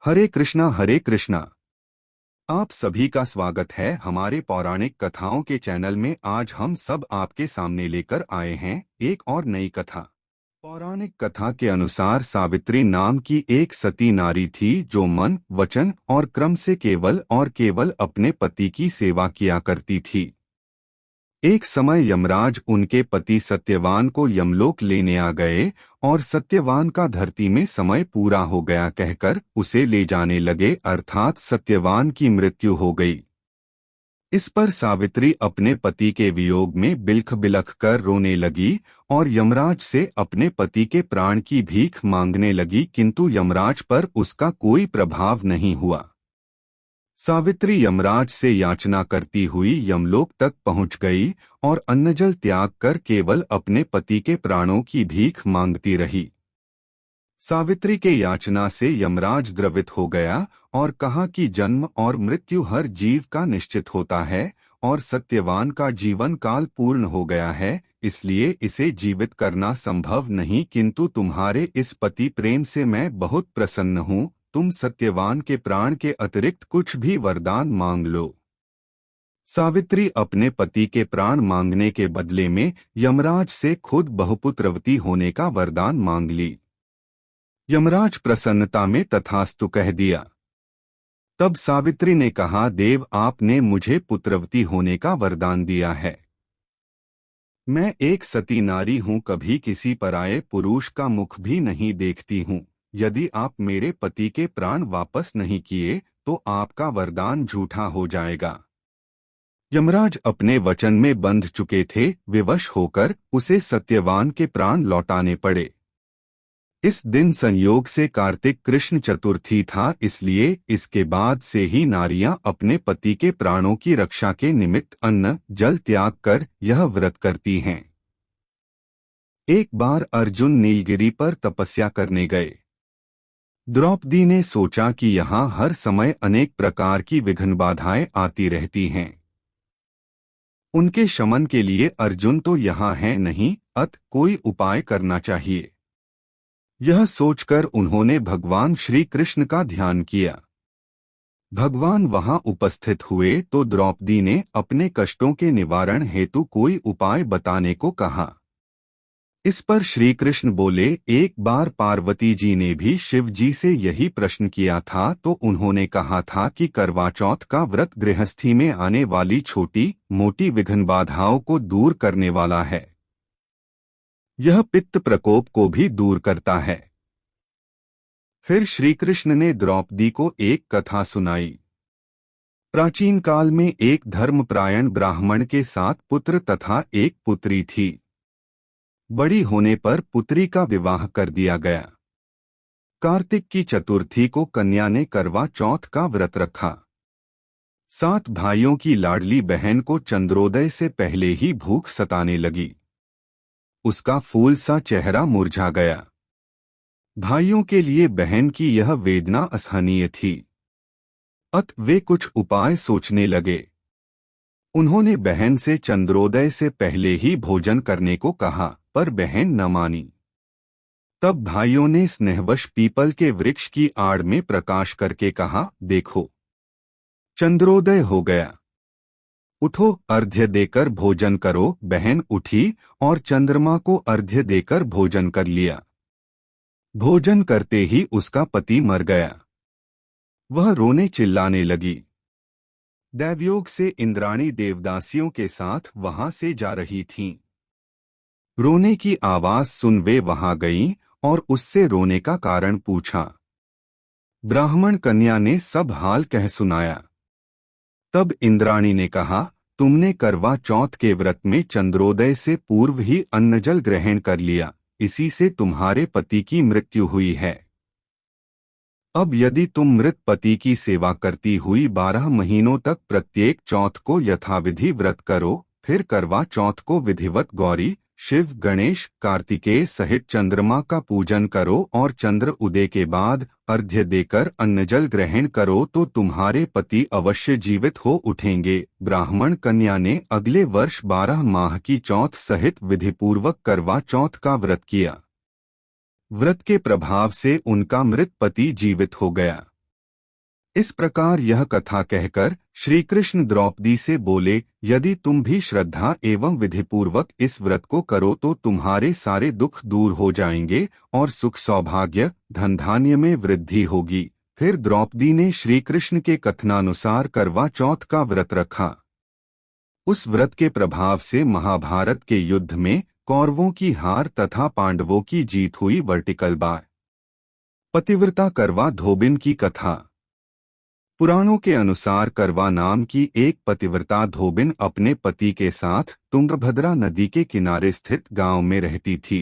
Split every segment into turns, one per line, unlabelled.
हरे कृष्णा हरे कृष्णा। आप सभी का स्वागत है हमारे पौराणिक कथाओं के चैनल में। आज हम सब आपके सामने लेकर आए हैं एक और नई कथा। पौराणिक कथा के अनुसार सावित्री नाम की एक सती नारी थी जो मन, वचन और कर्म से केवल और केवल अपने पति की सेवा किया करती थी। एक समय यमराज उनके पति सत्यवान को यमलोक लेने आ गए और सत्यवान का धरती में समय पूरा हो गया कहकर उसे ले जाने लगे, अर्थात सत्यवान की मृत्यु हो गई। इस पर सावित्री अपने पति के वियोग में बिलख बिलख कर रोने लगी और यमराज से अपने पति के प्राण की भीख मांगने लगी, किंतु यमराज पर उसका कोई प्रभाव नहीं हुआ। सावित्री यमराज से याचना करती हुई यमलोक तक पहुंच गई और अन्नजल त्याग कर केवल अपने पति के प्राणों की भीख मांगती रही। सावित्री के याचना से यमराज द्रवित हो गया और कहा कि जन्म और मृत्यु हर जीव का निश्चित होता है और सत्यवान का जीवन काल पूर्ण हो गया है, इसलिए इसे जीवित करना संभव नहीं, किंतु तुम्हारे इस पति प्रेम से मैं बहुत प्रसन्न हूँ। तुम सत्यवान के प्राण के अतिरिक्त कुछ भी वरदान मांग लो। सावित्री अपने पति के प्राण मांगने के बदले में यमराज से खुद बहुपुत्रवती होने का वरदान मांग ली। यमराज प्रसन्नता में तथास्तु कह दिया। तब सावित्री ने कहा, देव, आपने मुझे पुत्रवती होने का वरदान दिया है। मैं एक सती नारी हूँ, कभी किसी पराये पुरुष का मुख भी नहीं देखती हूँ। यदि आप मेरे पति के प्राण वापस नहीं किए तो आपका वरदान झूठा हो जाएगा। यमराज अपने वचन में बंध चुके थे, विवश होकर उसे सत्यवान के प्राण लौटाने पड़े। इस दिन संयोग से कार्तिक कृष्ण चतुर्थी था, इसलिए इसके बाद से ही नारियां अपने पति के प्राणों की रक्षा के निमित्त अन्न जल त्याग कर यह व्रत करती हैं। एक बार अर्जुन नीलगिरी पर तपस्या करने गए। द्रौपदी ने सोचा कि यहाँ हर समय अनेक प्रकार की विघ्न बाधाएं आती रहती हैं। उनके शमन के लिए अर्जुन तो यहाँ है नहीं, अतः कोई उपाय करना चाहिए। यह सोचकर उन्होंने भगवान श्री कृष्ण का ध्यान किया। भगवान वहां उपस्थित हुए तो द्रौपदी ने अपने कष्टों के निवारण हेतु कोई उपाय बताने को कहा। इस पर श्री कृष्ण बोले, एक बार पार्वती जी ने भी शिव जी से यही प्रश्न किया था, तो उन्होंने कहा था कि करवा चौथ का व्रत गृहस्थी में आने वाली छोटी मोटी विघ्न बाधाओं को दूर करने वाला है। यह पित्त प्रकोप को भी दूर करता है। फिर श्री कृष्ण ने द्रौपदी को एक कथा सुनाई। प्राचीन काल में एक धर्मपरायण ब्राह्मण के 7 पुत्र तथा एक पुत्री थी। बड़ी होने पर पुत्री का विवाह कर दिया गया। कार्तिक की चतुर्थी को कन्या ने करवा चौथ का व्रत रखा। 7 भाइयों की लाडली बहन को चंद्रोदय से पहले ही भूख सताने लगी। उसका फूल सा चेहरा मुरझा गया। भाइयों के लिए बहन की यह वेदना असहनीय थी। अतः वे कुछ उपाय सोचने लगे। उन्होंने बहन से चंद्रोदय से पहले ही भोजन करने को कहा, पर बहन न मानी। तब भाइयों ने स्नेहवश पीपल के वृक्ष की आड़ में प्रकाश करके कहा, देखो, चंद्रोदय हो गया। उठो, अर्घ्य देकर भोजन करो। बहन उठी और चंद्रमा को अर्घ्य देकर भोजन कर लिया। भोजन करते ही उसका पति मर गया। वह रोने चिल्लाने लगी। दैवयोग से इंद्राणी देवदासियों के साथ वहां से जा रही थीं। रोने की आवाज सुन वे वहां गईं और उससे रोने का कारण पूछा। ब्राह्मण कन्या ने सब हाल कह सुनाया। तब इंद्राणी ने कहा, तुमने करवा चौथ के व्रत में चंद्रोदय से पूर्व ही अन्नजल ग्रहण कर लिया, इसी से तुम्हारे पति की मृत्यु हुई है। अब यदि तुम मृत पति की सेवा करती हुई 12 महीनों तक प्रत्येक चौथ को यथाविधि व्रत करो, फिर करवा चौथ को विधिवत गौरी, शिव, गणेश, कार्तिकेय सहित चंद्रमा का पूजन करो और चंद्र उदय के बाद अर्घ्य देकर अन्नजल ग्रहण करो तो तुम्हारे पति अवश्य जीवित हो उठेंगे। ब्राह्मण कन्या ने अगले वर्ष 12 माह की चौथ सहित विधिपूर्वक करवा चौथ का व्रत किया। व्रत के प्रभाव से उनका मृत पति जीवित हो गया। इस प्रकार यह कथा कहकर श्री कृष्ण द्रौपदी से बोले, यदि तुम भी श्रद्धा एवं विधिपूर्वक इस व्रत को करो तो तुम्हारे सारे दुख दूर हो जाएंगे और सुख सौभाग्य धन धान्य में वृद्धि होगी। फिर द्रौपदी ने श्री कृष्ण के कथनानुसार करवा चौथ का व्रत रखा। उस व्रत के प्रभाव से महाभारत के युद्ध में कौरवों की हार तथा पांडवों की जीत हुई। वर्टिकल बार पतिव्रता करवा धोबिन की कथा। पुराणों के अनुसार करवा नाम की एक पतिव्रता धोबिन अपने पति के साथ तुंगभद्रा नदी के किनारे स्थित गांव में रहती थी।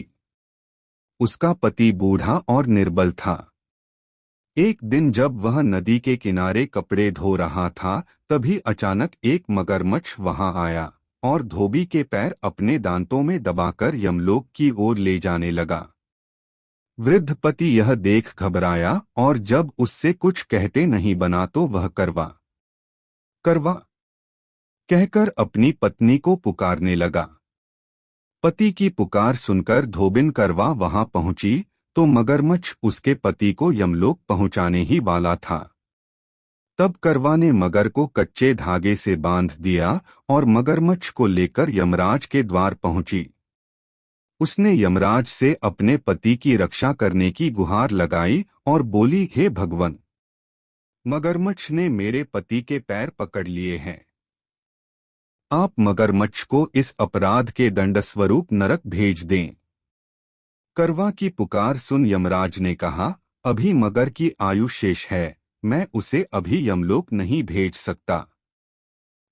उसका पति बूढ़ा और निर्बल था। एक दिन जब वह नदी के किनारे कपड़े धो रहा था, तभी अचानक एक मगरमच्छ वहां आया और धोबी के पैर अपने दांतों में दबाकर यमलोक की ओर ले जाने लगा। वृद्ध पति यह देख घबराया और जब उससे कुछ कहते नहीं बना तो वह करवा करवा कहकर अपनी पत्नी को पुकारने लगा। पति की पुकार सुनकर धोबिन करवा वहां पहुंची तो मगरमच्छ उसके पति को यमलोक पहुंचाने ही वाला था। तब करवा ने मगर को कच्चे धागे से बांध दिया और मगरमच्छ को लेकर यमराज के द्वार पहुंची। उसने यमराज से अपने पति की रक्षा करने की गुहार लगाई और बोली, हे भगवान, मगरमच्छ ने मेरे पति के पैर पकड़ लिए हैं। आप मगरमच्छ को इस अपराध के दंडस्वरूप नरक भेज दें। करवा की पुकार सुन यमराज ने कहा, अभी मगर की आयु शेष है, मैं उसे अभी यमलोक नहीं भेज सकता।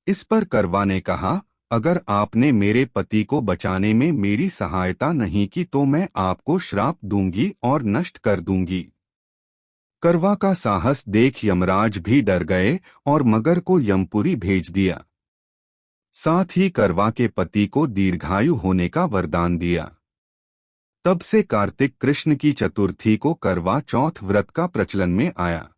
इस पर करवा ने कहा, अगर आपने मेरे पति को बचाने में मेरी सहायता नहीं की तो मैं आपको श्राप दूंगी और नष्ट कर दूंगी। करवा का साहस देख यमराज भी डर गए और मगर को यमपुरी भेज दिया। साथ ही करवा के पति को दीर्घायु होने का वरदान दिया। तब से कार्तिक कृष्ण की चतुर्थी को करवा चौथ व्रत का प्रचलन में आया।